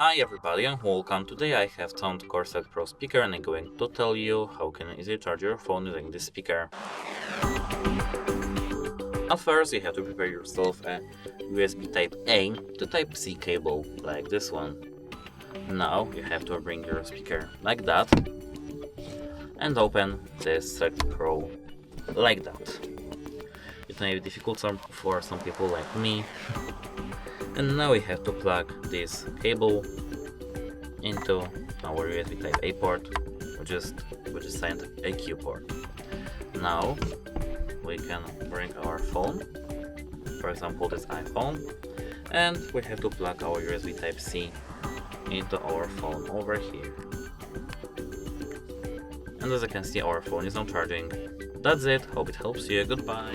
Hi everybody and welcome. Today I have SOUNDCORE Select Pro speaker and I'm going to tell you how can easily charge your phone using this speaker. At first you have to prepare yourself a USB Type-A to Type-C cable like this one. Now you have to bring your speaker like that and open this Select Pro like that. It may be difficult for some people like me. And now we have to plug this cable into our USB Type-A port, which is signed AQ port. Now we can bring our phone, for example this iPhone, and we have to plug our USB Type-C into our phone over here. And as you can see, our phone is now charging. That's it. Hope it helps you. Goodbye.